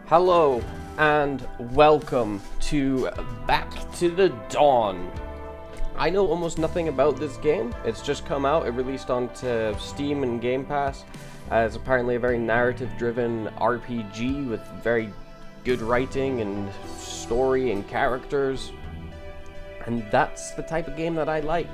Hello and welcome to Back to the Dawn. I know almost nothing about this game. It's just come out. It released onto Steam and Game Pass as apparently a very narrative-driven RPG with very good writing and story and characters. And that's the type of game that I like.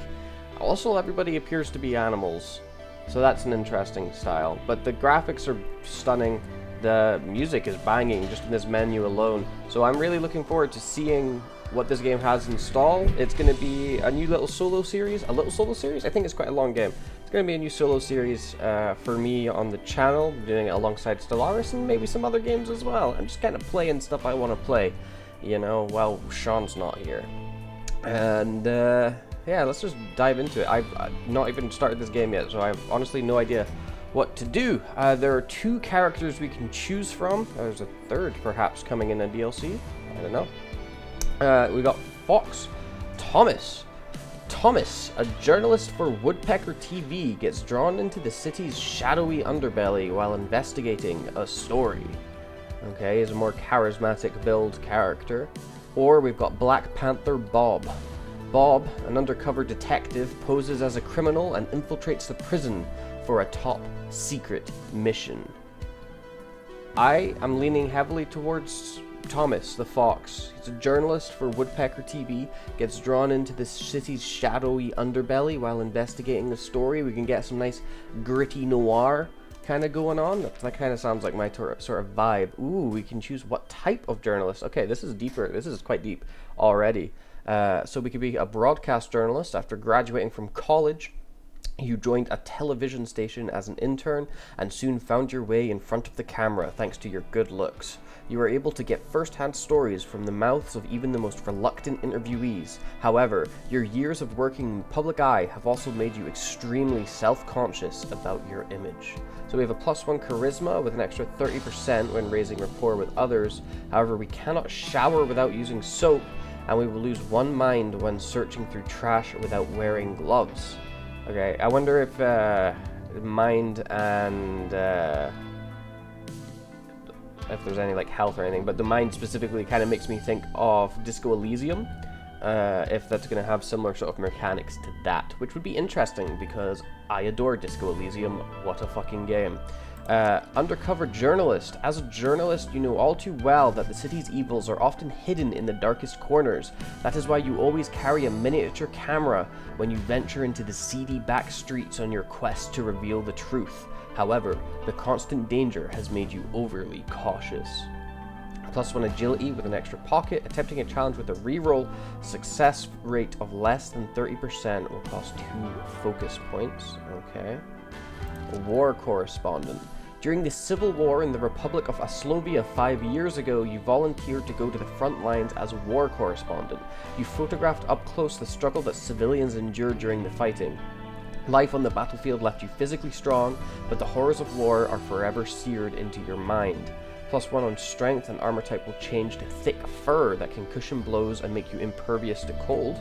Also, everybody appears to be animals, so that's an interesting style. But the graphics are stunning. The music is banging just in this menu alone. So I'm really looking forward to seeing what this game has in store. It's going to be a new little solo series. A little solo series? I think it's quite a long game. It's going to be a new solo series for me on the channel, doing it alongside Stellaris and maybe some other games as well. I'm just kind of playing stuff I want to play, you know, while Sean's not here. And yeah, let's just dive into it. I've not even started this game yet, so I have honestly no idea what to do. There are two characters we can choose from. There's a third perhaps coming in a DLC. I don't know. We got Fox Thomas. Thomas, a journalist for Woodpecker TV, gets drawn into the city's shadowy underbelly while investigating a story. Okay, he's a more charismatic build character. Or we've got Black Panther Bob. Bob, an undercover detective, poses as a criminal and infiltrates the prison for a top secret mission. I am leaning heavily towards Thomas the Fox. He's a journalist for Woodpecker TV, gets drawn into the city's shadowy underbelly while investigating the story. We can get some nice gritty noir kind of going on. That kind of sounds like my sort of vibe. Ooh, we can choose what type of journalist. Okay, this is deeper. This is quite deep already. So we could be a broadcast journalist. After graduating from college, you joined a television station as an intern and soon found your way in front of the camera thanks to your good looks. You were able to get first-hand stories from the mouths of even the most reluctant interviewees. However, your years of working in the public eye have also made you extremely self-conscious about your image. So we have a +1 charisma with an extra 30% when raising rapport with others. However, we cannot shower without using soap, and we will lose 1 mind when searching through trash without wearing gloves. Okay, I wonder if mind and if there's any like health or anything, but the mind specifically kind of makes me think of Disco Elysium, if that's going to have similar sort of mechanics to that, which would be interesting because I adore Disco Elysium. What a fucking game. Undercover journalist. As a journalist, you know all too well that the city's evils are often hidden in the darkest corners. That is why you always carry a miniature camera when you venture into the seedy back streets on your quest to reveal the truth. However, the constant danger has made you overly cautious. +1 agility with an extra pocket. Attempting a challenge with a reroll success rate of less than 30% will cost 2 focus points. Okay. War correspondent. During the civil war in the Republic of Aslovia 5 years ago, you volunteered to go to the front lines as a war correspondent. You photographed up close the struggle that civilians endured during the fighting. Life on the battlefield left you physically strong, but the horrors of war are forever seared into your mind. +1 on strength, and armor type will change to thick fur that can cushion blows and make you impervious to cold.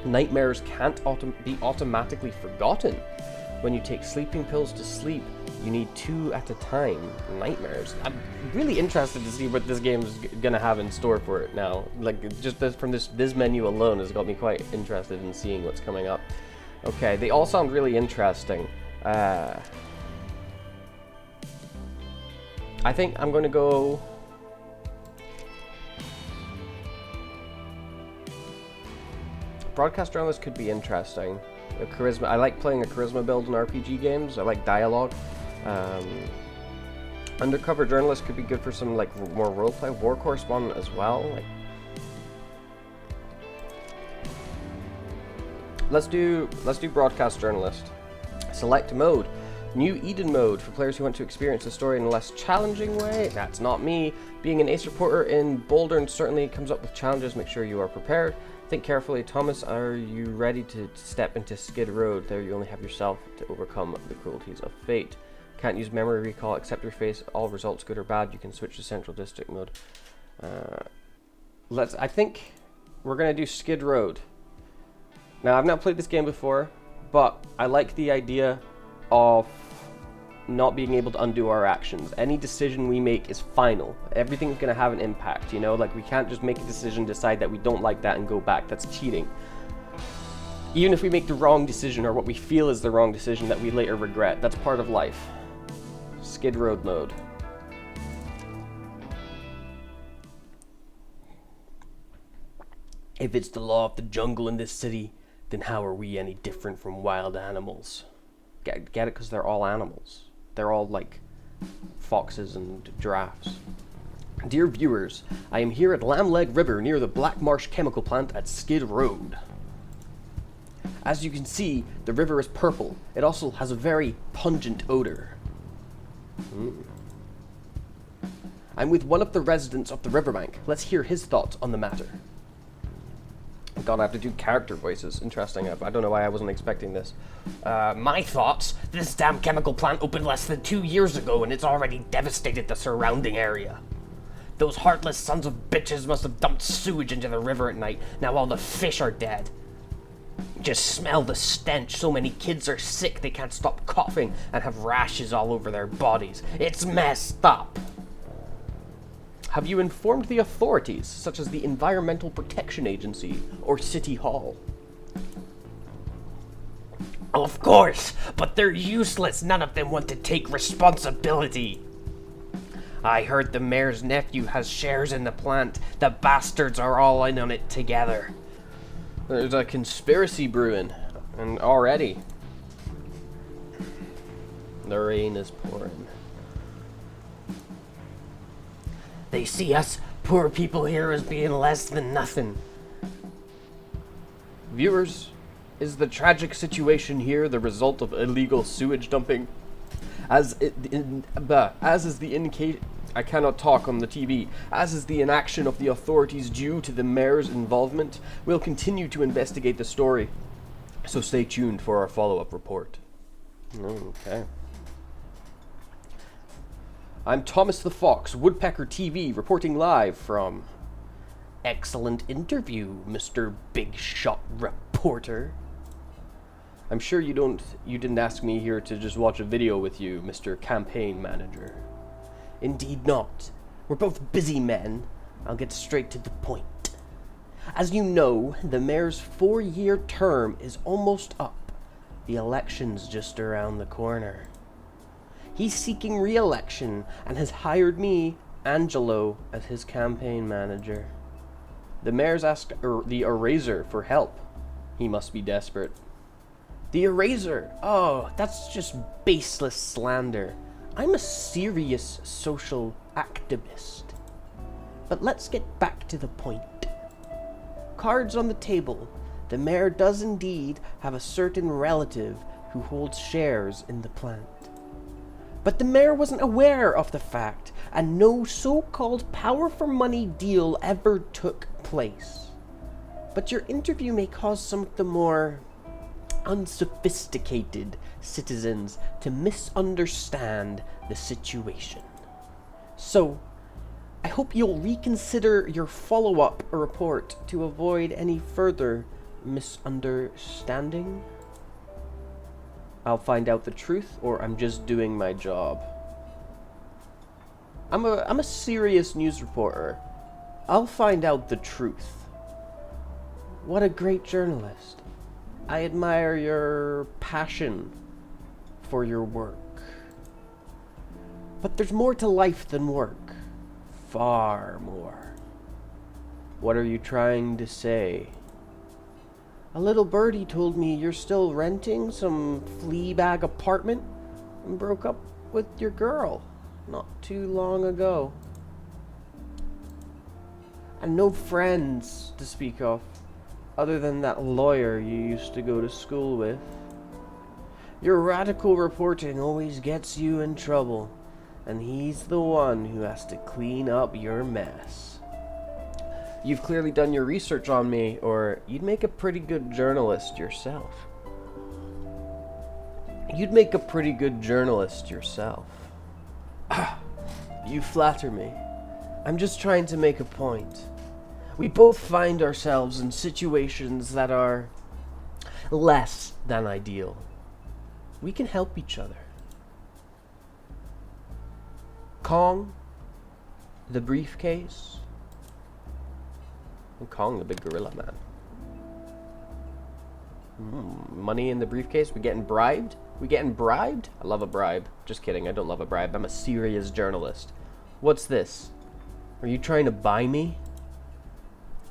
Nightmares can't be automatically forgotten. When you take sleeping pills to sleep, you need 2 at a time. Nightmares. I'm really interested to see what this game is going to have in store for it now. Like, just from this menu alone has got me quite interested in seeing what's coming up. Okay, they all sound really interesting. I think I'm going to go... Broadcast journalist could be interesting. A charisma. I like playing a charisma build in RPG games. I like dialogue. Undercover journalist could be good for some like more roleplay. War correspondent as well. Like, let's do broadcast journalist. Select mode. New Eden mode for players who want to experience the story in a less challenging way. That's not me. Being an ace reporter in Boulder certainly comes up with challenges. Make sure you are prepared. Think carefully. Thomas, are you ready to step into Skid Road? There you only have yourself to overcome the cruelties of fate. Can't use memory recall, accept your face, all results good or bad. You can switch to Central District mode. I think we're going to do Skid Road. Now, I've not played this game before, but I like the idea of not being able to undo our actions. Any decision we make is final. Everything's going to have an impact, you know? Like, we can't just make a decision, decide that we don't like that, and go back. That's cheating. Even if we make the wrong decision, or what we feel is the wrong decision that we later regret, that's part of life. Skid Road mode. If it's the law of the jungle in this city, then how are we any different from wild animals? Get it? Because they're all animals. They're all like foxes and giraffes. Dear viewers, I am here at Lamb Leg River near the Black Marsh chemical plant at Skid Road. As you can see, the river is purple. It also has a very pungent odor. I'm with one of the residents of the riverbank. Let's hear his thoughts on the matter. God, I have to do character voices. Interesting. I don't know why I wasn't expecting this. My thoughts? This damn chemical plant opened less than 2 years ago and it's already devastated the surrounding area. Those heartless sons of bitches must have dumped sewage into the river at night. Now all the fish are dead. Just smell the stench. So many kids are sick they can't stop coughing and have rashes all over their bodies. It's messed up. Have you informed the authorities, such as the Environmental Protection Agency or City Hall? Of course, but they're useless. None of them want to take responsibility. I heard the mayor's nephew has shares in the plant. The bastards are all in on it together. There's a conspiracy brewing, and already the rain is pouring. They see us poor people here as being less than nothing. Viewers, is the tragic situation here the result of illegal sewage dumping? As is the indication, I cannot talk on the TV. As is the inaction of the authorities due to the mayor's involvement, we'll continue to investigate the story. So stay tuned for our follow-up report. Okay. I'm Thomas the Fox, Woodpecker TV, reporting live from... Excellent interview, Mr. Big Shot Reporter. I'm sure you didn't ask me here to just watch a video with you, Mr. Campaign Manager. Indeed not. We're both busy men. I'll get straight to the point. As you know, the mayor's 4-year term is almost up. The election's just around the corner. He's seeking re-election and has hired me, Angelo, as his campaign manager. The mayor's asked the Eraser for help. He must be desperate. The Eraser? Oh, that's just baseless slander. I'm a serious social activist. But let's get back to the point. Cards on the table. The mayor does indeed have a certain relative who holds shares in the plant. But the mayor wasn't aware of the fact, and no so-called power for money deal ever took place. But your interview may cause some of the more unsophisticated citizens to misunderstand the situation. So, I hope you'll reconsider your follow-up report to avoid any further misunderstanding. I'll find out the truth, or I'm just doing my job. I'm a serious news reporter. I'll find out the truth. What a great journalist. I admire your passion for your work. But there's more to life than work. Far more. What are you trying to say? A little birdie told me you're still renting some flea-bag apartment and broke up with your girl not too long ago. And no friends to speak of, other than that lawyer you used to go to school with. Your radical reporting always gets you in trouble, and he's the one who has to clean up your mess. You've clearly done your research on me, or you'd make a pretty good journalist yourself. You'd make a pretty good journalist yourself. You flatter me. I'm just trying to make a point. We both find ourselves in situations that are less than ideal. We can help each other. Kong, the briefcase, and Kong, the big gorilla man. Money in the briefcase? We getting bribed? We getting bribed? I love a bribe. Just kidding, I don't love a bribe. I'm a serious journalist. What's this? Are you trying to buy me?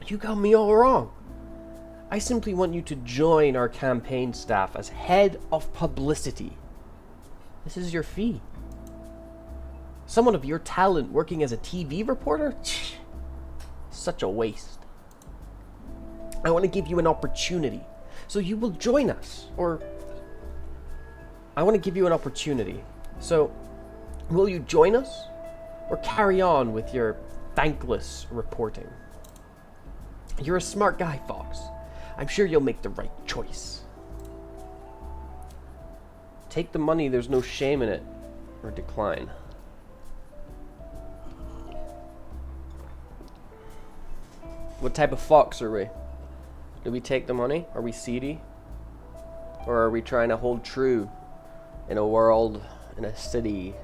You got me all wrong. I simply want you to join our campaign staff as head of publicity. This is your fee. Someone of your talent working as a TV reporter? Such a waste. I want to give you an opportunity, so you will join us. I want to give you an opportunity. So, will you join us? Or carry on with your thankless reporting? You're a smart guy, Fox. I'm sure you'll make the right choice. Take the money, there's no shame in it. Or decline. What type of fox are we? Do we take the money? Are we seedy? Or are we trying to hold true in a world, in a city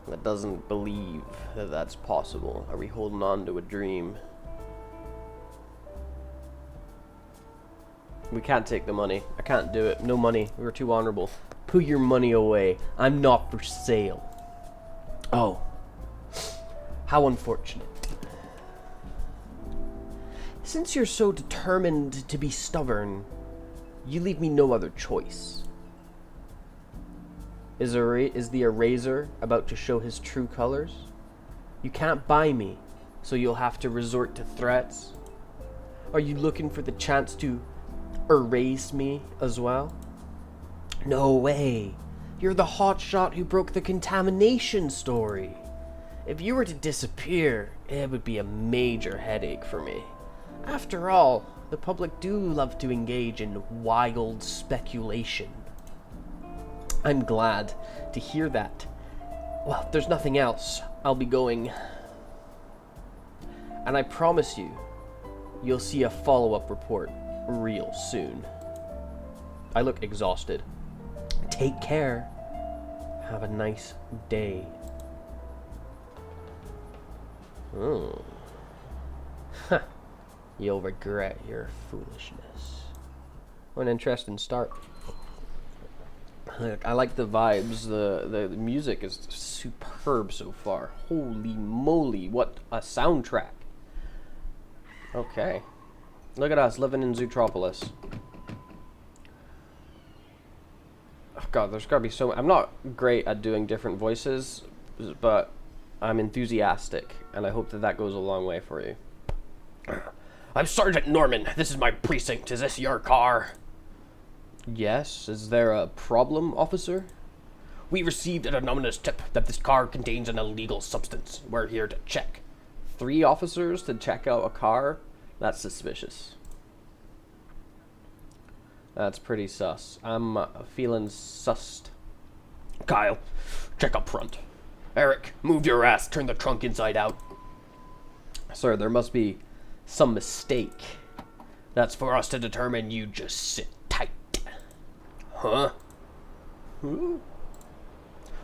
that doesn't believe that that's possible? Are we holding on to a dream? We can't take the money. I can't do it. No money. We're too honorable. Put your money away. I'm not for sale. Oh. How unfortunate. Since you're so determined to be stubborn, you leave me no other choice. Is the eraser about to show his true colors? You can't buy me, so you'll have to resort to threats? Are you looking for the chance to erase me as well? No way. You're the hotshot who broke the contamination story. If you were to disappear, it would be a major headache for me. After all, the public do love to engage in wild speculation. I'm glad to hear that. Well, if there's nothing else, I'll be going. And I promise you, you'll see a follow-up report real soon. I look exhausted. Take care. Have a nice day. Oh. Huh. You'll regret your foolishness. What an interesting start. I like the vibes. The music is superb so far. Holy moly, what a soundtrack. Okay. Look at us living in Zootropolis. Oh god, there's gotta be so... I'm not great at doing different voices, but I'm enthusiastic, and I hope that that goes a long way for you. I'm Sergeant Norman. This is my precinct. Is this your car? Yes. Is there a problem, officer? We received an anonymous tip that this car contains an illegal substance. We're here to check. 3 officers to check out a car? That's suspicious. That's pretty sus. I'm feeling sussed. Kyle, check up front. Eric, move your ass. Turn the trunk inside out. Sir, there must be some mistake. That's for us to determine. You just sit tight. Huh?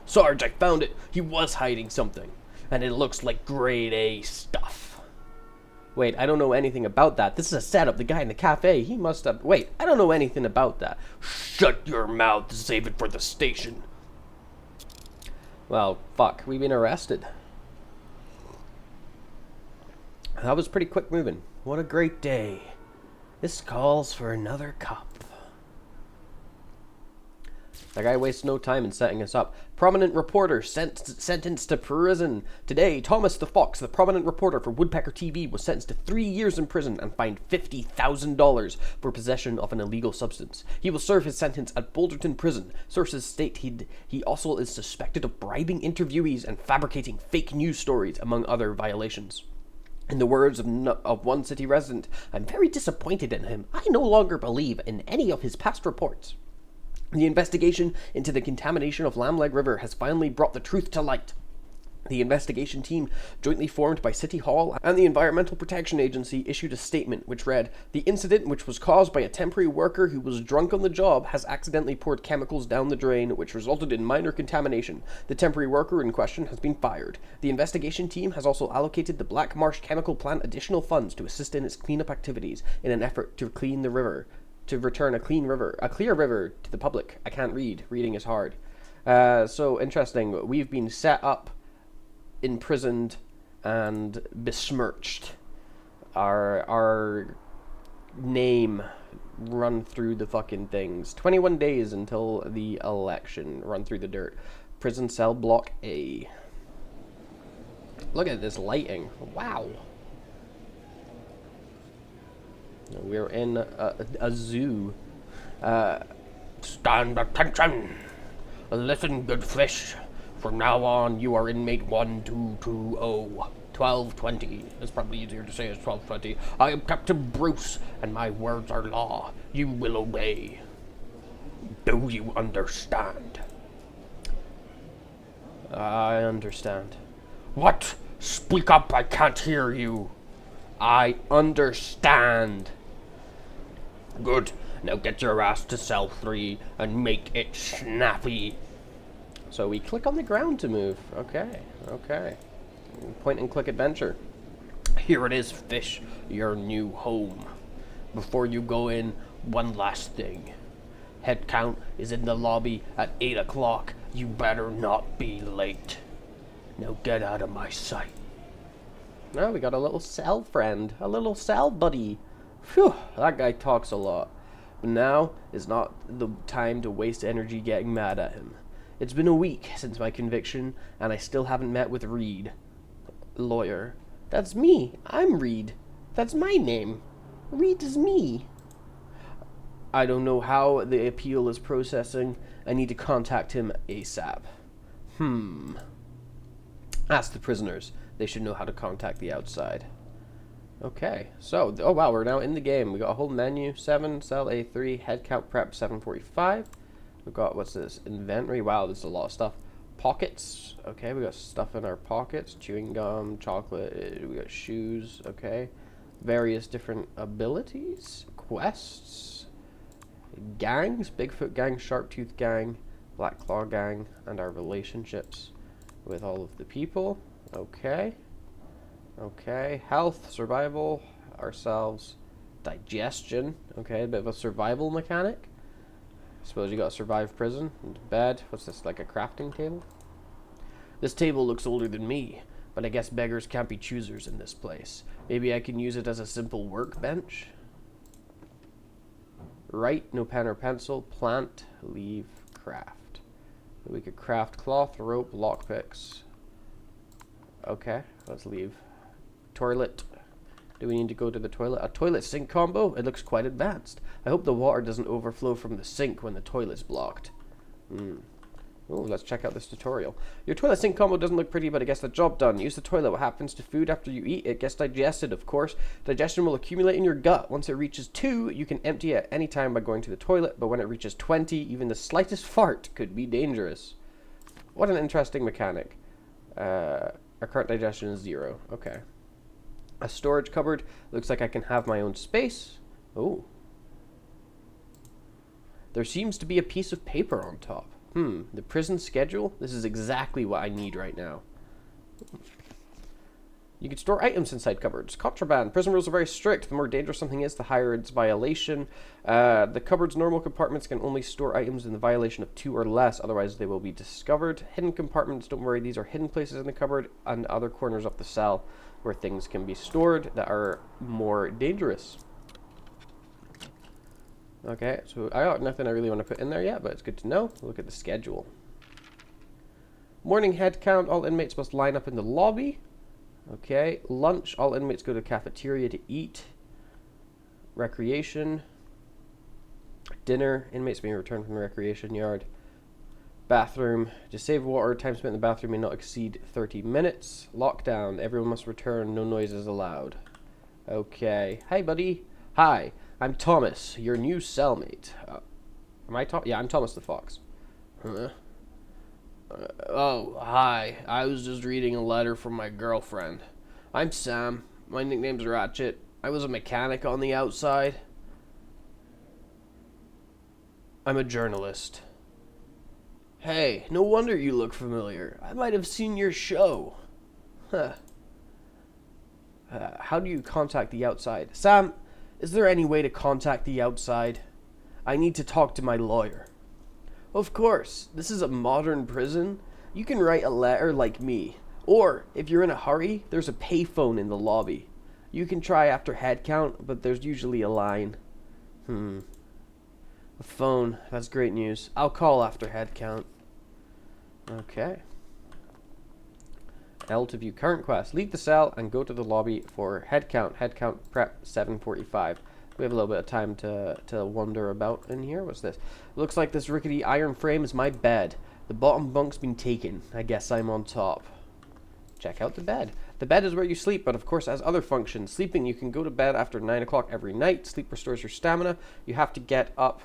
Sarge, I found it. He was hiding something. And it looks like grade A stuff. Wait, I don't know anything about that. This is a setup. The guy in the cafe, he must have... Wait, I don't know anything about that. Shut your mouth. Save it for the station. Well, fuck. We've been arrested. That was pretty quick moving. What a great day. This calls for another cup. That guy wastes no time in setting us up. Prominent reporter sentenced to prison. Today, Thomas the Fox, the prominent reporter for Woodpecker TV, was sentenced to 3 years in prison and fined $50,000 for possession of an illegal substance. He will serve his sentence at Boulderton Prison. Sources state he also is suspected of bribing interviewees and fabricating fake news stories, among other violations. In the words of one city resident, I'm very disappointed in him. I no longer believe in any of his past reports. The investigation into the contamination of Lamb Leg River has finally brought the truth to light. The investigation team, jointly formed by City Hall and the Environmental Protection Agency, issued a statement which read, "The incident, which was caused by a temporary worker who was drunk on the job, has accidentally poured chemicals down the drain, which resulted in minor contamination. The temporary worker in question has been fired. The investigation team has also allocated the Black Marsh Chemical Plant additional funds to assist in its cleanup activities in an effort to clean the river, to return a clear river to the public." I can't read. Reading is hard. So interesting. We've been set up, imprisoned, and besmirched. Our name run through the fucking things. 21 days until the election. Run through the dirt. Prison cell block A. Look at this lighting. Wow. We're in a zoo. Stand attention. Listen, good fish. From now on, you are inmate 1220. 1220. It's probably easier to say as 1220. I am Captain Bruce, and my words are law. You will obey. Do you understand? I understand. What? Speak up, I can't hear you. I understand. Good. Now get your ass to cell 3 and make it snappy. So we click on the ground to move. Okay. Point and click adventure. Here it is, fish. Your new home. Before you go in, one last thing. Head count is in the lobby at 8 o'clock. You better not be late. Now get out of my sight. Now we got a little cell friend. A little cell buddy. Phew, that guy talks a lot. But now is not the time to waste energy getting mad at him. It's been a week since my conviction, and I still haven't met with Reed. Lawyer. That's me. I'm Reed. That's my name. Reed is me. I don't know how the appeal is processing. I need to contact him ASAP. Ask the prisoners. They should know how to contact the outside. Okay, so, oh wow, we're now in the game. We got a whole menu. 7, cell A3, head count prep 745. We've got, what's this? Inventory. Wow, this is a lot of stuff. Pockets. Okay, we got stuff in our pockets. Chewing gum, chocolate. We got shoes. Okay. Various different abilities. Quests. Gangs. Bigfoot gang, Sharptooth gang, Black Claw gang, and our relationships with all of the people. Okay. Okay. Health, survival, ourselves, digestion. Okay, a bit of a survival mechanic. Suppose you gotta survive prison. And bed. What's this, like a crafting table? This table looks older than me, but I guess beggars can't be choosers in this place. Maybe I can use it as a simple workbench? Write, no pen or pencil. Plant, leave, craft. We could craft cloth, rope, lockpicks. Okay, let's leave. Toilet. Do we need to go to the toilet? A toilet sink combo? It looks quite advanced. I hope the water doesn't overflow from the sink when the toilet's blocked. Oh, let's check out this tutorial. Your toilet sink combo doesn't look pretty, but it gets the job done. Use the toilet. What happens to food after you eat? It gets digested, of course. Digestion will accumulate in your gut. Once it reaches 2, you can empty it at any time by going to the toilet, but when it reaches 20, even the slightest fart could be dangerous. What an interesting mechanic. Our current digestion is 0. Okay. A storage cupboard. Looks like I can have my own space. Oh. There seems to be a piece of paper on top. The prison schedule? This is exactly what I need right now. You can store items inside cupboards. Contraband. Prison rules are very strict. The more dangerous something is, the higher its violation. The cupboard's normal compartments can only store items in the violation of 2 or less, otherwise they will be discovered. Hidden compartments, don't worry, these are hidden places in the cupboard and other corners of the cell where things can be stored that are more dangerous. Okay, so I got nothing I really want to put in there yet, but it's good to know. Look at the schedule. Morning head count. All inmates must line up in the lobby. Okay, lunch. All inmates go to the cafeteria to eat. Recreation. Dinner. Inmates being returned from the recreation yard. Bathroom. To save water, time spent in the bathroom may not exceed 30 minutes. Lockdown. Everyone must return. No noises allowed. Okay. Hi, buddy. Hi. I'm Thomas, your new cellmate. Am I Tom? Yeah, I'm Thomas the Fox. Oh, hi. I was just reading a letter from my girlfriend. I'm Sam. My nickname's Ratchet. I was a mechanic on the outside. I'm a journalist. Hey, no wonder you look familiar. I might have seen your show. Huh. How do you contact the outside? Sam, is there any way to contact the outside? I need to talk to my lawyer. Of course, this is a modern prison. You can write a letter like me. Or, if you're in a hurry, there's a payphone in the lobby. You can try after head count, but there's usually a line. A phone. That's great news. I'll call after head count. Okay. L to view current quest. Leave the cell and go to the lobby for head count. Head count prep 7:45. We have a little bit of time to wander about in here. What's this? Looks like this rickety iron frame is my bed. The bottom bunk's been taken. I guess I'm on top. Check out the bed. The bed is where you sleep, but of course has other functions. Sleeping, you can go to bed after 9 o'clock every night. Sleep restores your stamina. You have to get up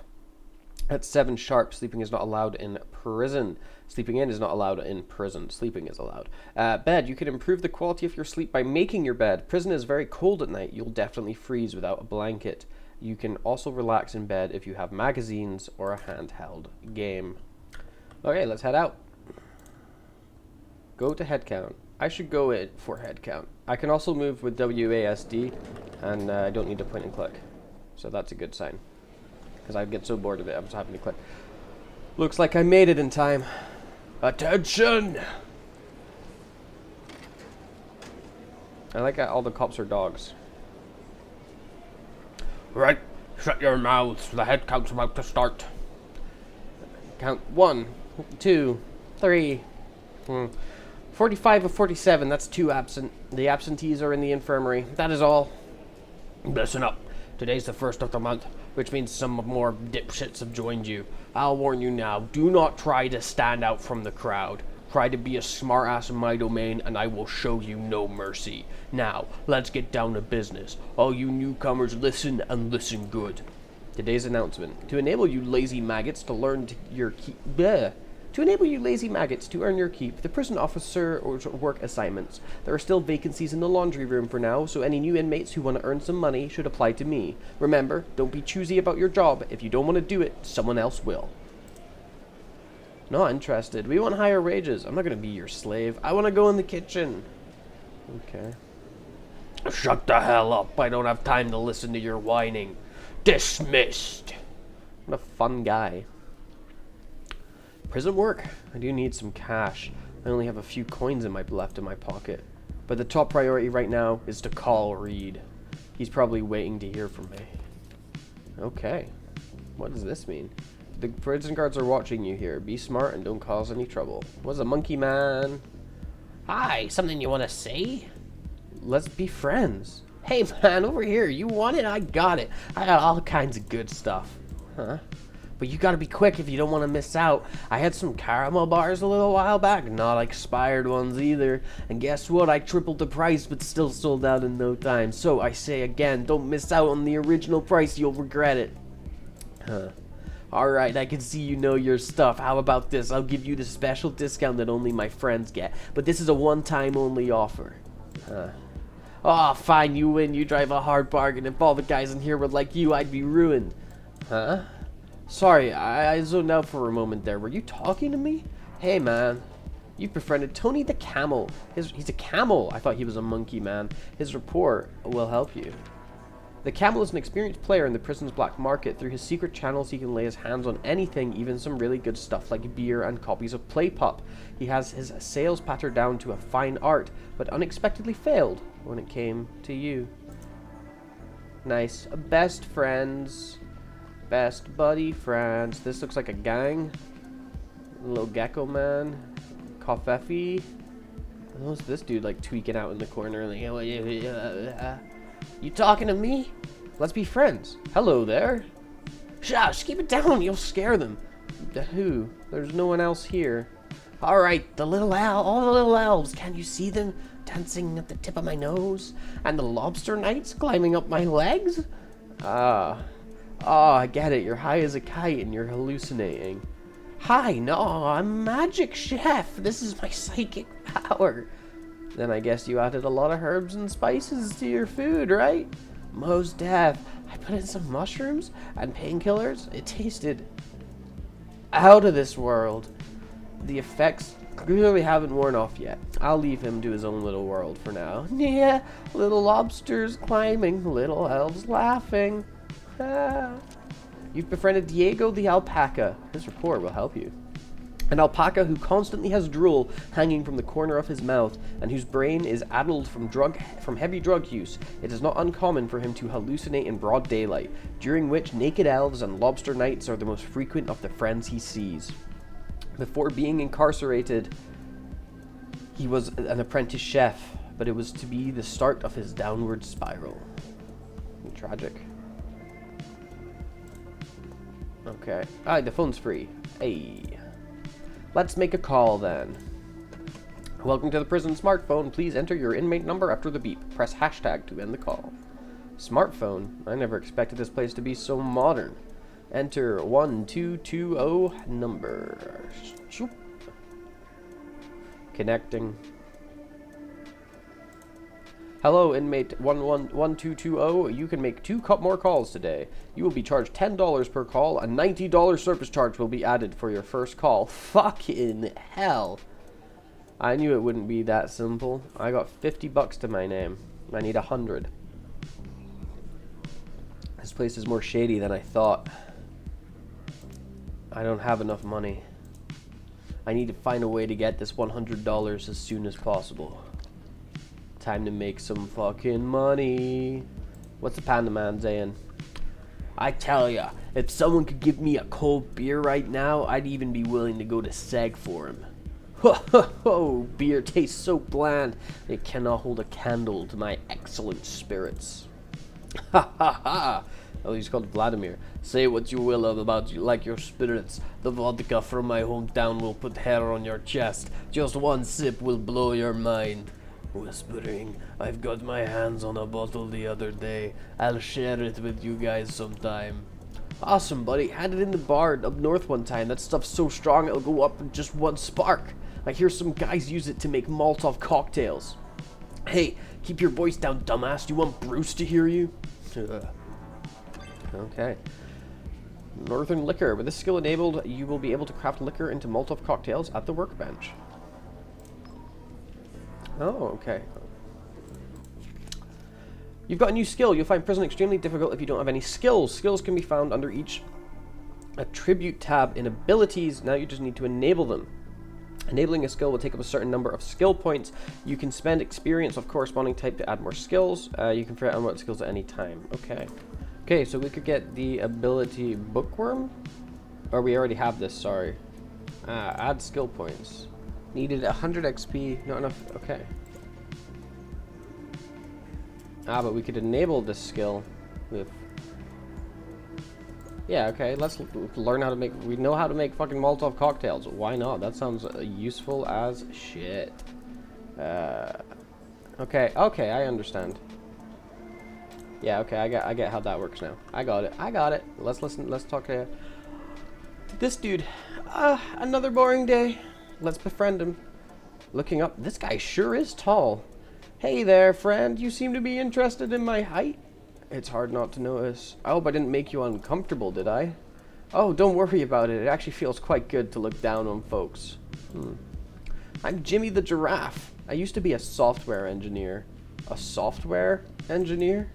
at 7 sharp. Sleeping is not allowed in prison. Sleeping in is not allowed in prison. Sleeping is allowed. Bed. You can improve the quality of your sleep by making your bed. Prison is very cold at night. You'll definitely freeze without a blanket. You can also relax in bed if you have magazines or a handheld game. Okay, let's head out. Go to head count. I should go in for head count. I can also move with WASD, and I don't need to point and click. So that's a good sign. Because I'd get so bored of it, I'm just having to click. Looks like I made it in time. Attention! I like how all the cops are dogs. Right, shut your mouths. The head count's about to start. Count 1, 2, 3. 45 of 47, that's 2 absent. The absentees are in the infirmary. That is all. Listen up. Today's the 1st of the month, which means some more dipshits have joined you. I'll warn you now, do not try to stand out from the crowd. Try to be a smartass in my domain, and I will show you no mercy. Now, let's get down to business. All you newcomers, listen and listen good. Today's announcement. To enable you lazy maggots to learn your keep... To enable you lazy maggots to earn your keep, the prison officer or work assignments. There are still vacancies in the laundry room for now, so any new inmates who want to earn some money should apply to me. Remember, don't be choosy about your job. If you don't want to do it, someone else will. Not interested. We want higher wages. I'm not going to be your slave. I want to go in the kitchen. Okay. Shut the hell up. I don't have time to listen to your whining. Dismissed. What a fun guy. Prison work. I do need some cash. I only have a few coins left in my pocket. But the top priority right now is to call Reed. He's probably waiting to hear from me. Okay. What does this mean? The prison guards are watching you here. Be smart and don't cause any trouble. What's a monkey man? Hi, something you want to say? Let's be friends. Hey man, over here. You want it? I got it. I got all kinds of good stuff. Huh? But you gotta be quick if you don't want to miss out. I had some caramel bars a little while back, not expired ones either. And guess what? I tripled the price, but still sold out in no time. So I say again, don't miss out on the original price, you'll regret it. Huh. Alright, I can see you know your stuff. How about this? I'll give you the special discount that only my friends get. But this is a one-time only offer. Huh. Oh, fine, you win. You drive a hard bargain. If all the guys in here were like you, I'd be ruined. Huh? Sorry, I zoned out for a moment there. Were you talking to me? Hey, man. You've befriended Tony the Camel. He's a camel. I thought he was a monkey, man. His report will help you. The Camel is an experienced player in the prison's black market. Through his secret channels, he can lay his hands on anything, even some really good stuff like beer and copies of Play Pup. He has his sales patter down to a fine art, but unexpectedly failed when it came to you. Nice. Best friends. Best buddy friends. This looks like a gang. Little gecko man. Coffee. What's this dude like tweaking out in the corner? Like, you talking to me? Let's be friends. Hello there. Shush, keep it down. You'll scare them. Who? There's no one else here. Alright, all the little elves. Can you see them dancing at the tip of my nose? And the lobster knights climbing up my legs? I get it. You're high as a kite and you're hallucinating. Hi, no, I'm Magic Chef. This is my psychic power. Then I guess you added a lot of herbs and spices to your food, right? Most def. I put in some mushrooms and painkillers. It tasted out of this world. The effects clearly haven't worn off yet. I'll leave him to his own little world for now. Yeah, little lobsters climbing, little elves laughing. Ah. You've befriended Diego the alpaca. His rapport will help you. An alpaca who constantly has drool hanging from the corner of his mouth and whose brain is addled from heavy drug use. It is not uncommon for him to hallucinate in broad daylight, during which naked elves and lobster nights are the most frequent of the friends he sees. Before being incarcerated, he was an apprentice chef, but it was to be the start of his downward spiral. Tragic. Okay. The phone's free. Hey. Let's make a call then. Welcome to the prison smartphone. Please enter your inmate number after the beep. Press hashtag to end the call. Smartphone? I never expected this place to be so modern. Enter 1220 number. Shoop. Connecting. Hello, inmate 1220. You can make 2 more calls today. You will be charged $10 per call. A $90 service charge will be added for your first call. Fucking hell. I knew it wouldn't be that simple. I got $50 to my name. I need 100. This place is more shady than I thought. I don't have enough money. I need to find a way to get this $100 as soon as possible. Time to make some fucking money. What's the panda man saying? I tell ya, if someone could give me a cold beer right now, I'd even be willing to go to Seg for him. Ho ho ho! Beer tastes so bland, it cannot hold a candle to my excellent spirits. Ha ha ha! Oh, he's called Vladimir. Say what you will about you like your spirits. The vodka from my hometown will put hair on your chest. Just one sip will blow your mind. Whispering, I've got my hands on a bottle the other day. I'll share it with you guys sometime. Awesome, buddy. Had it in the bar up north one time. That stuff's so strong it'll go up in just one spark. I hear some guys use it to make Molotov cocktails. Hey, keep your voice down, dumbass. Do you want Bruce to hear you? Okay. Northern liquor. With this skill enabled, you will be able to craft liquor into Molotov cocktails at the workbench. Oh, okay. You've got a new skill. You'll find prison extremely difficult if you don't have any skills. Skills can be found under each attribute tab in abilities. Now you just need to enable them. Enabling a skill will take up a certain number of skill points. You can spend experience of corresponding type to add more skills. You can figure out unlock skills at any time. Okay. Okay, so we could get the ability bookworm. Or we already have this, sorry. Add skill points. Needed 100 XP, not enough, okay. But we could enable this skill with... Yeah, okay, let's learn how to make... We know how to make fucking Molotov cocktails. Why not? That sounds useful as shit. Okay, I understand. Yeah, okay, I get how that works now. I got it. Let's talk to this dude. Another boring day. Let's befriend him. Looking up, this guy sure is tall. Hey there, friend. You seem to be interested in my height. It's hard not to notice. I hope I didn't make you uncomfortable, did I? Oh, don't worry about it. It actually feels quite good to look down on folks. I'm Jimmy the Giraffe. I used to be a software engineer. A software engineer?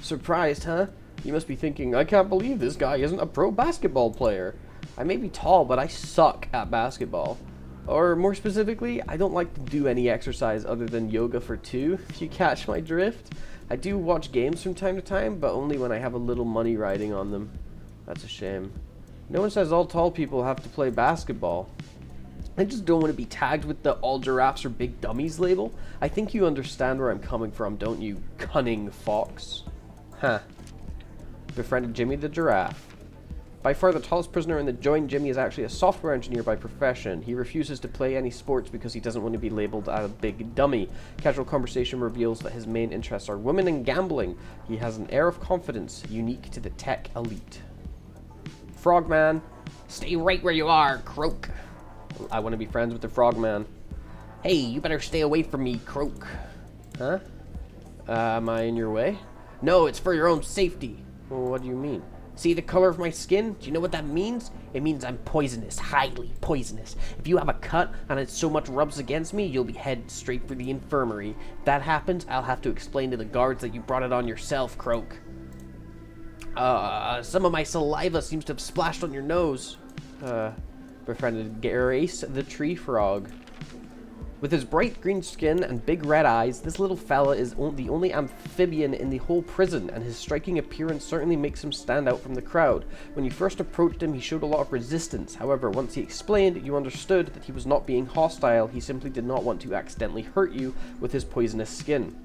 Surprised, huh? You must be thinking, I can't believe this guy isn't a pro basketball player. I may be tall, but I suck at basketball. Or more specifically, I don't like to do any exercise other than yoga for 2, if you catch my drift. I do watch games from time to time, but only when I have a little money riding on them. That's a shame. No one says all tall people have to play basketball. I just don't want to be tagged with the all giraffes are big dummies label. I think you understand where I'm coming from, don't you, cunning fox? Huh. Befriended Jimmy the Giraffe. By far the tallest prisoner in the joint, Jimmy is actually a software engineer by profession. He refuses to play any sports because he doesn't want to be labeled as a big dummy. Casual conversation reveals that his main interests are women and gambling. He has an air of confidence unique to the tech elite. Frogman. Stay right where you are, Croak. I want to be friends with the frogman. Hey, you better stay away from me, Croak. Huh? Am I in your way? No, it's for your own safety. Well, what do you mean? See the color of my skin? Do you know what that means? It means I'm poisonous, highly poisonous. If you have a cut and it so much rubs against me, you'll be headed straight for the infirmary. If that happens, I'll have to explain to the guards that you brought it on yourself, Croak. Some of my saliva seems to have splashed on your nose. Befriended Grace the tree frog. With his bright green skin and big red eyes, this little fella is the only amphibian in the whole prison, and his striking appearance certainly makes him stand out from the crowd. When you first approached him, he showed a lot of resistance. However, once he explained, you understood that he was not being hostile. He simply did not want to accidentally hurt you with his poisonous skin.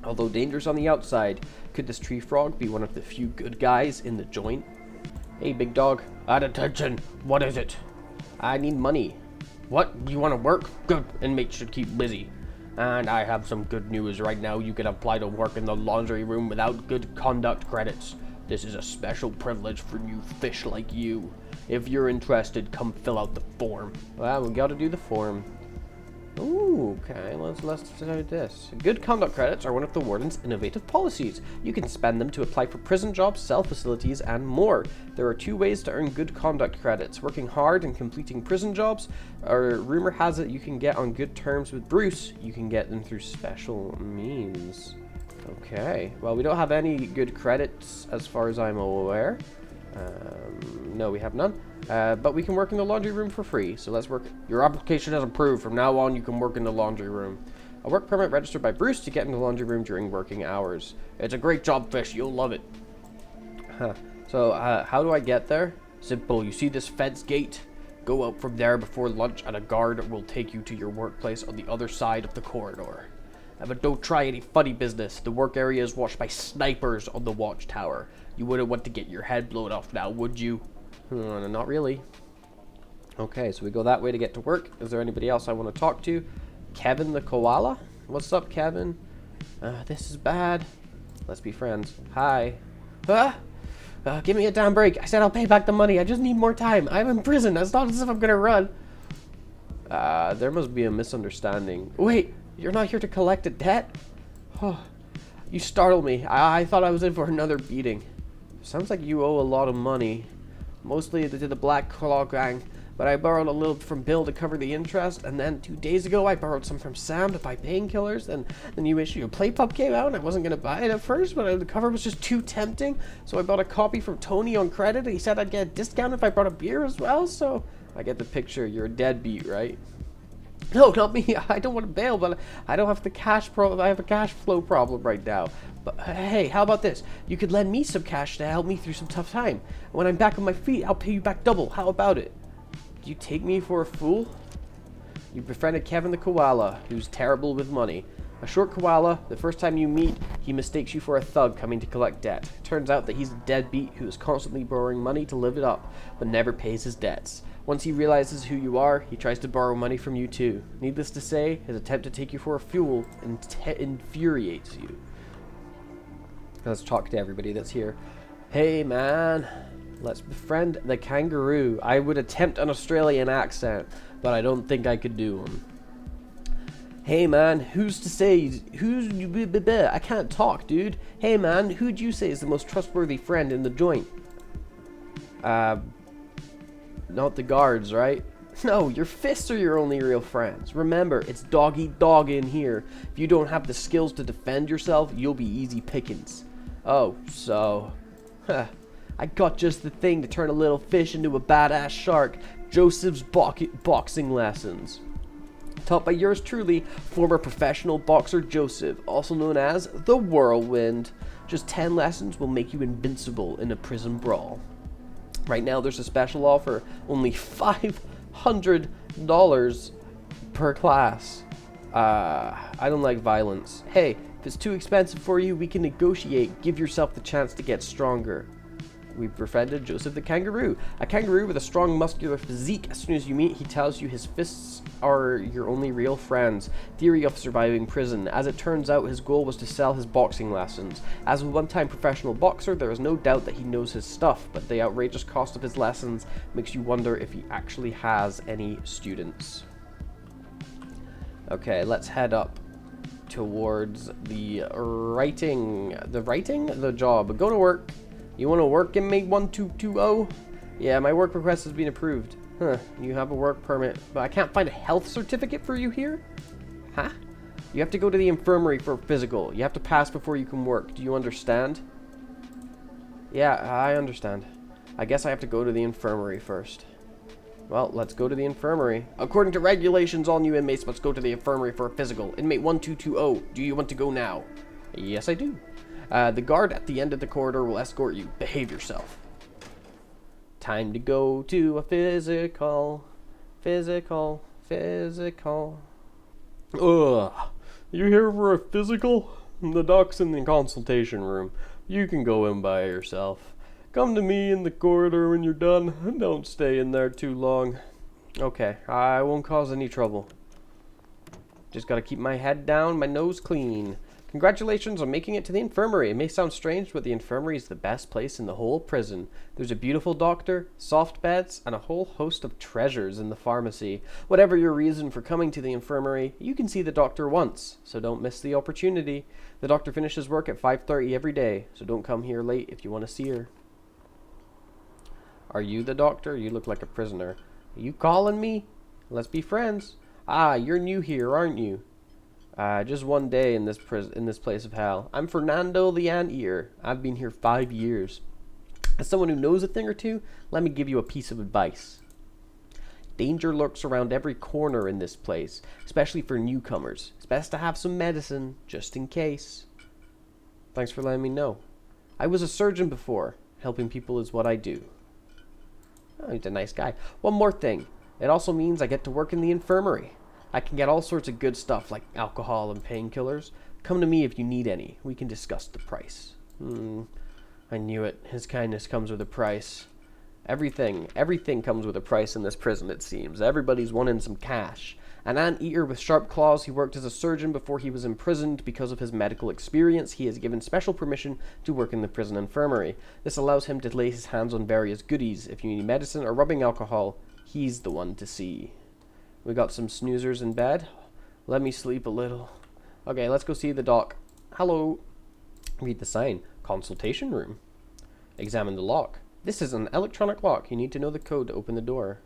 Although dangerous on the outside, could this tree frog be one of the few good guys in the joint? Hey, big dog. At attention. What is it? I need money. What? You want to work? Good. Inmates should keep busy. And I have some good news right now. You can apply to work in the laundry room without good conduct credits. This is a special privilege for new fish like you. If you're interested, come fill out the form. Well, we gotta do the form. Ooh, okay, let's do this. Good conduct credits are one of the warden's innovative policies. You can spend them to apply for prison jobs, cell facilities, and more. There are 2 ways to earn good conduct credits: working hard and completing prison jobs, or rumor has it you can get on good terms with Bruce. You can get them through special means. Okay, well, we don't have any good credits as far as I'm aware. No, we have none. But we can work in the laundry room for free, so let's work. Your application is approved. From now on, you can work in the laundry room. A work permit registered by Bruce to get in the laundry room during working hours. It's a great job, Fish. You'll love it. Huh. So, how do I get there? Simple. You see this fence gate? Go out from there before lunch, and a guard will take you to your workplace on the other side of the corridor. But don't try any funny business. The work area is watched by snipers on the watchtower. You wouldn't want to get your head blown off now, would you? Not really. Okay, so we go that way to get to work. Is there anybody else I want to talk to? Kevin the koala? What's up, Kevin? This is bad. Let's be friends. Hi. Give me a damn break. I said I'll pay back the money. I just need more time. I'm in prison. It's not as if I'm gonna run. There must be a misunderstanding. Wait, you're not here to collect a debt? Oh, you startled me. I thought I was in for another beating. Sounds like you owe a lot of money. Mostly to the Black Claw gang, but I borrowed a little from Bill to cover the interest, and then 2 days ago I borrowed some from Sam to buy painkillers, and the new issue of Play Pup came out, and I wasn't going to buy it at first, but the cover was just too tempting, so I bought a copy from Tony on credit, and he said I'd get a discount if I brought a beer as well, so... I get the picture. You're a deadbeat, right? No, not me. I don't want to bail, but I don't have the cash I have a cash flow problem right now. But hey, how about this? You could lend me some cash to help me through some tough time. When I'm back on my feet, I'll pay you back double. How about it? Do you take me for a fool? You befriended Kevin the koala, who's terrible with money. A short koala, the first time you meet, he mistakes you for a thug coming to collect debt. Turns out that he's a deadbeat who is constantly borrowing money to live it up, but never pays his debts. Once he realizes who you are, he tries to borrow money from you too. Needless to say, his attempt to take you for a fool infuriates you. Let's talk to everybody that's here. Hey man, let's befriend the kangaroo. I would attempt an Australian accent, but I don't think I could do one. Hey man, who's to say, I can't talk, dude. Hey man, who'd you say is the most trustworthy friend in the joint? Not the guards, right? No, your fists are your only real friends. Remember, it's dog eat dog in here. If you don't have the skills to defend yourself, you'll be easy pickings. Oh, so... I got just the thing to turn a little fish into a badass shark. Joseph's boxing lessons. Taught by yours truly, former professional boxer Joseph, also known as the Whirlwind. Just 10 lessons will make you invincible in a prison brawl. Right now there's a special offer, only $500 per class. I don't like violence. Hey, if it's too expensive for you, we can negotiate. Give yourself the chance to get stronger. We've befriended Joseph the kangaroo. A kangaroo with a strong muscular physique. As soon as you meet, he tells you his fists are your only real friends. Theory of surviving prison. As it turns out, his goal was to sell his boxing lessons. As a one-time professional boxer, there is no doubt that he knows his stuff, but the outrageous cost of his lessons makes you wonder if he actually has any students. Okay, let's head up towards the job. Go to work. You want to work, inmate 1220? Yeah, my work request has been approved. Huh, you have a work permit, but I can't find a health certificate for you here? Huh? You have to go to the infirmary for a physical. You have to pass before you can work. Do you understand? Yeah, I understand. I guess I have to go to the infirmary first. Well, let's go to the infirmary. According to regulations, all new inmates must go to the infirmary for a physical. Inmate 1220, do you want to go now? Yes, I do. The guard at the end of the corridor will escort you. Behave yourself. Time to go to a physical. Physical. Ugh. You here for a physical? The doc's in the consultation room. You can go in by yourself. Come to me in the corridor when you're done. Don't stay in there too long. Okay, I won't cause any trouble. Just gotta keep my head down, my nose clean. Congratulations on making it to the infirmary. It may sound strange, but the infirmary is the best place in the whole prison. There's a beautiful doctor, soft beds, and a whole host of treasures in the pharmacy. Whatever your reason for coming to the infirmary, you can see the doctor once, so don't miss the opportunity. The doctor finishes work at 5:30 every day, so don't come here late if you want to see her. Are you the doctor? You look like a prisoner. Are you calling me? Let's be friends. Ah, you're new here, aren't you? Just one day in this place of hell. I'm Fernando the Anteater. I've been here 5 years. As someone who knows a thing or two, let me give you a piece of advice. Danger lurks around every corner in this place, especially for newcomers. It's best to have some medicine, just in case. Thanks for letting me know. I was a surgeon before. Helping people is what I do. Oh, he's a nice guy. One more thing. It also means I get to work in the infirmary. I can get all sorts of good stuff like alcohol and painkillers. Come to me if you need any. We can discuss the price. I knew it. His kindness comes with a price. Everything comes with a price in this prison, it seems. Everybody's wanting some cash. An anteater with sharp claws, he worked as a surgeon before he was imprisoned. Because of his medical experience, he is given special permission to work in the prison infirmary. This allows him to lay his hands on various goodies. If you need medicine or rubbing alcohol, he's the one to see. We got some snoozers in bed. Let me sleep a little. Okay, let's go see the doc. Hello. Read the sign. Consultation room. Examine the lock. This is an electronic lock. You need to know the code to open the door.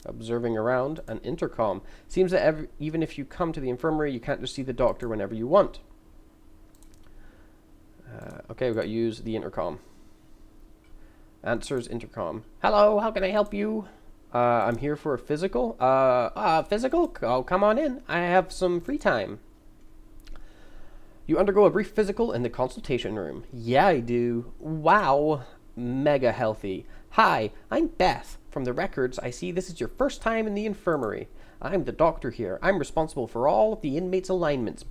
Observing around. An intercom. Seems that even if you come to the infirmary, you can't just see the doctor whenever you want. Okay, we've got to use the intercom. Answers intercom. Hello, how can I help you? I'm here for a physical. Physical? Oh, come on in. I have some free time. You undergo a brief physical in the consultation room. Yeah, I do. Wow. Mega healthy. Hi, I'm Beth. From the records, I see this is your first time in the infirmary. I'm the doctor here. I'm responsible for all of the inmates' ailments,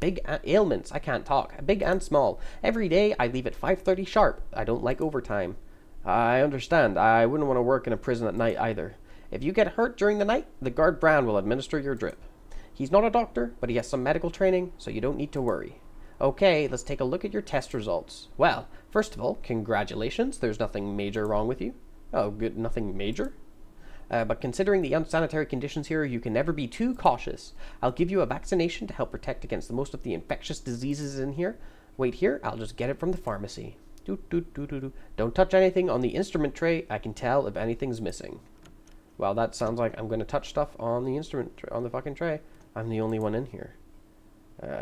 ailments. I can't talk. Big and small. Every day, I leave at 5:30 sharp. I don't like overtime. I understand. I wouldn't want to work in a prison at night either. If you get hurt during the night, the guard Brown will administer your drip. He's not a doctor, but he has some medical training, so you don't need to worry. Okay, let's take a look at your test results. Well, first of all, congratulations. There's nothing major wrong with you. Oh, good. Nothing major? But considering the unsanitary conditions here, you can never be too cautious. I'll give you a vaccination to help protect against the most of the infectious diseases in here. Wait here, I'll just get it from the pharmacy. Don't touch anything on the instrument tray. I can tell if anything's missing. Well, that sounds like I'm going to touch stuff on the instrument, on the fucking tray. I'm the only one in here.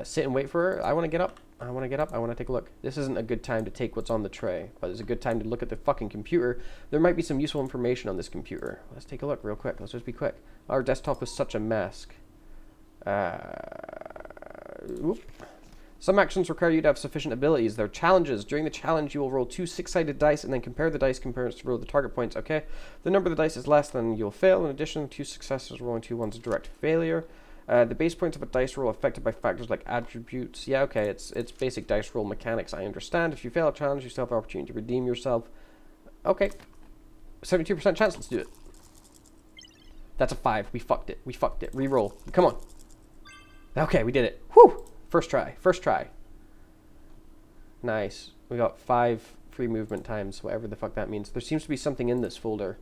Sit and wait for her. I want to get up. I want to take a look. This isn't a good time to take what's on the tray, but it's a good time to look at the fucking computer. There might be some useful information on this computer. Let's take a look real quick. Let's just be quick. Our desktop is such a mess. Some actions require you to have sufficient abilities. There are challenges. During the challenge, you will roll 2 6-sided dice and then compare the dice comparison to roll the target points. Okay. If the number of the dice is less, then you'll fail. In addition, 2 successes rolling 2 ones, a direct failure. The base points of a dice roll affected by factors like attributes. Yeah, okay, it's basic dice roll mechanics, I understand. If you fail a challenge, you still have the opportunity to redeem yourself. Okay. 72% chance. Let's do it. That's a 5. We fucked it. We fucked it. Reroll. Come on. Okay, we did it. Whew! First try. First try. Nice. We got 5 free movement times, whatever the fuck that means. There seems to be something in this folder.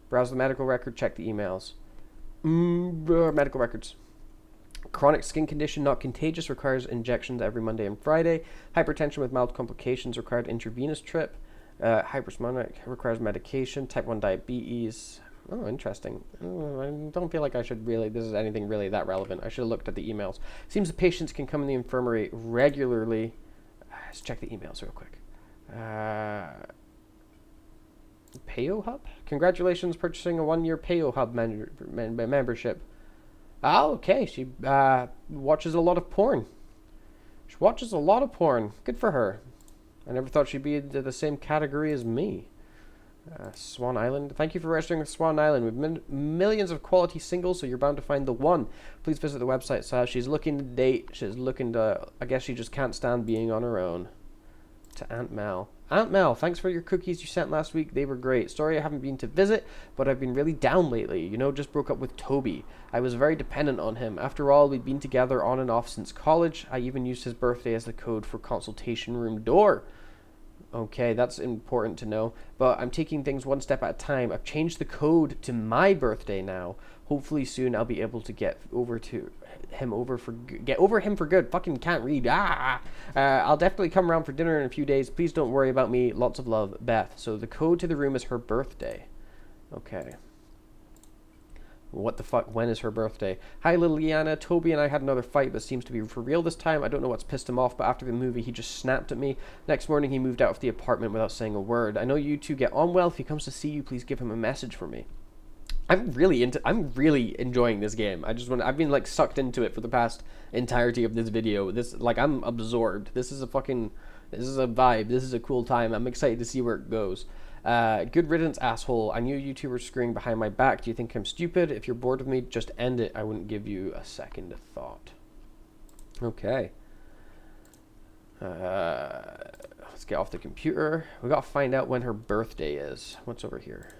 Browse the medical record, check the emails. Medical records. Chronic skin condition not contagious, requires injections every Monday and Friday. Hypertension with mild complications, required intravenous trip. Hypersomnic requires medication. Type 1 diabetes. Oh, interesting. I don't feel like I should really, this is anything really that relevant. I should have looked at the emails. Seems the patients can come in the infirmary regularly. Let's check the emails real quick. Payo Hub? Congratulations purchasing a 1-year Payo Hub membership. Oh, okay. She watches a lot of porn. She watches a lot of porn. Good for her. I never thought she'd be in the same category as me. Swan Island. Thank you for registering with Swan Island. We've millions of quality singles, so you're bound to find the one. Please visit the website. So she's looking to date. She's looking to... I guess she just can't stand being on her own. To Aunt Mel. Aunt Mel, thanks for your cookies you sent last week. They were great. Sorry I haven't been to visit, but I've been really down lately. You know, just broke up with Toby. I was very dependent on him. After all, we'd been together on and off since college. I even used his birthday as the code for consultation room door. Okay, that's important to know. But I'm taking things one step at a time. I've changed the code to my birthday now. Hopefully soon I'll be able to get over him for good. Fucking can't read. I'll definitely come around for dinner in a few days. Please don't worry about me. Lots of love, Beth. So the code to the room is her birthday. Okay. What the fuck? When is her birthday? Hi, Liliana. Toby and I had another fight, but seems to be for real this time. I don't know what's pissed him off, but after the movie, he just snapped at me. Next morning, he moved out of the apartment without saying a word. I know you two get on well. If he comes to see you, please give him a message for me. I'm really enjoying this game. I've been like sucked into it for the past entirety of this video. I'm absorbed. This is a vibe. This is a cool time. I'm excited to see where it goes. Good riddance, asshole. I knew you two were screwing behind my back. Do you think I'm stupid? If you're bored with me, just end it. I wouldn't give you a second thought. Okay. Let's get off the computer. We gotta find out when her birthday is. What's over here?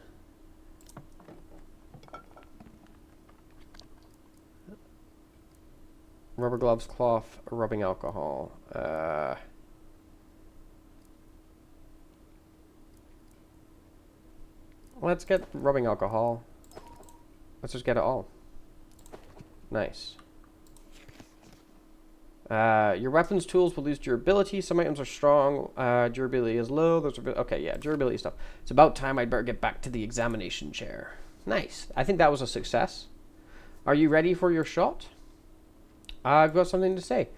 Rubber gloves, cloth, rubbing alcohol. Let's get rubbing alcohol. Let's just get it all. Nice. Your weapons tools will lose durability. Some items are strong. Durability is low. Okay, yeah, durability stuff. It's about time I'd better get back to the examination chair. Nice. I think that was a success. Are you ready for your shot? I've got something to say.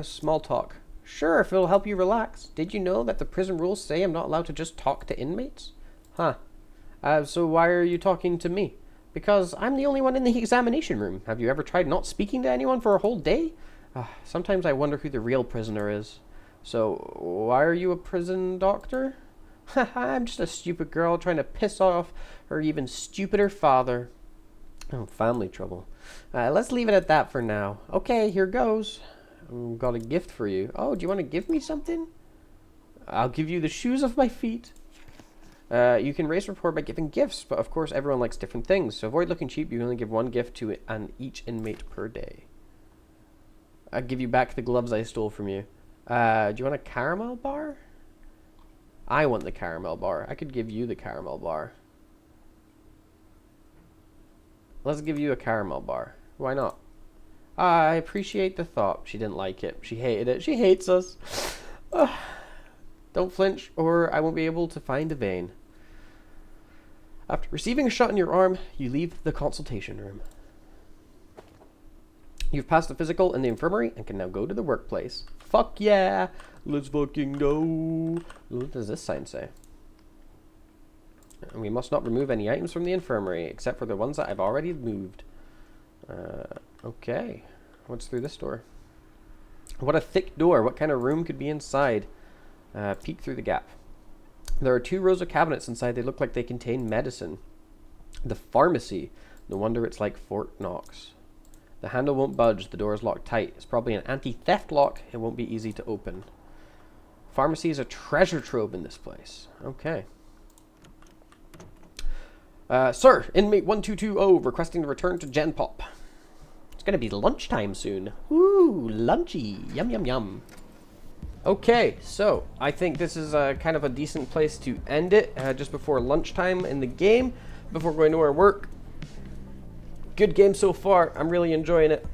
Small talk. Sure, if it'll help you relax. Did you know that the prison rules say I'm not allowed to just talk to inmates? Huh. So why are you talking to me? Because I'm the only one in the examination room. Have you ever tried not speaking to anyone for a whole day? Sometimes I wonder who the real prisoner is. So, why are you a prison doctor? I'm just a stupid girl trying to piss off her even stupider father. Oh, family trouble. Let's leave it at that for now. Okay, here goes. I've got a gift for you. Oh, do you want to give me something? I'll give you the shoes of my feet. You can raise rapport by giving gifts, but of course everyone likes different things. So avoid looking cheap. You can only give one gift to each inmate per day. I'll give you back the gloves I stole from you. Do you want a caramel bar? I want the caramel bar. I could give you the caramel bar. Let's give you a caramel bar. Why not? I appreciate the thought. She didn't like it. She hated it. She hates us. Don't flinch, or I won't be able to find a vein. After receiving a shot in your arm, you leave the consultation room. You've passed the physical in the infirmary and can now go to the workplace. Fuck yeah! Let's fucking go! What does this sign say? We must not remove any items from the infirmary, except for the ones that I've already moved. Okay. What's through this door? What a thick door. What kind of room could be inside? Peek through the gap. There are 2 rows of cabinets inside. They look like they contain medicine. The pharmacy. No wonder it's like Fort Knox. The handle won't budge. The door is locked tight. It's probably an anti-theft lock. It won't be easy to open. Pharmacy is a treasure trove in this place. Okay. Sir, inmate 1220 requesting to return to Gen Pop. It's gonna be lunchtime soon. Ooh, lunchy. Yum, yum, yum. Okay, so I think this is kind of a decent place to end it, just before lunchtime in the game, before going to our work. Good game so far. I'm really enjoying it.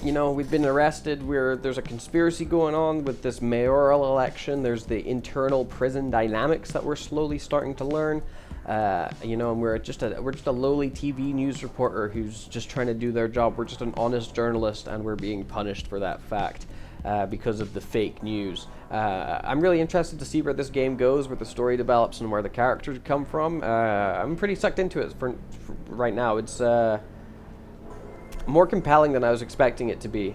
You know, we've been arrested. There's a conspiracy going on with this mayoral election. There's the internal prison dynamics that we're slowly starting to learn. You know, and we're just a lowly TV news reporter who's just trying to do their job. We're just an honest journalist, and we're being punished for that fact because of the fake news. I'm really interested to see where this game goes, where the story develops, and where the characters come from. I'm pretty sucked into it for right now. It's more compelling than I was expecting it to be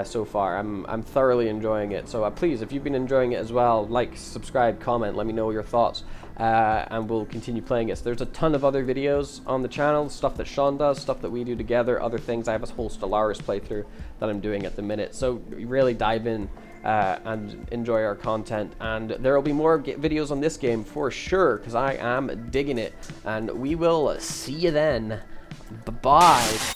so far. I'm thoroughly enjoying it. So please, if you've been enjoying it as well, like, subscribe, comment, let me know your thoughts, and we'll continue playing it. So there's a ton of other videos on the channel, stuff that Sean does, stuff that we do together, other things. I have a whole Stellaris playthrough that I'm doing at the minute. So really dive in and enjoy our content, and there will be more videos on this game for sure, because I am digging it, and we will see you then. Bye-bye.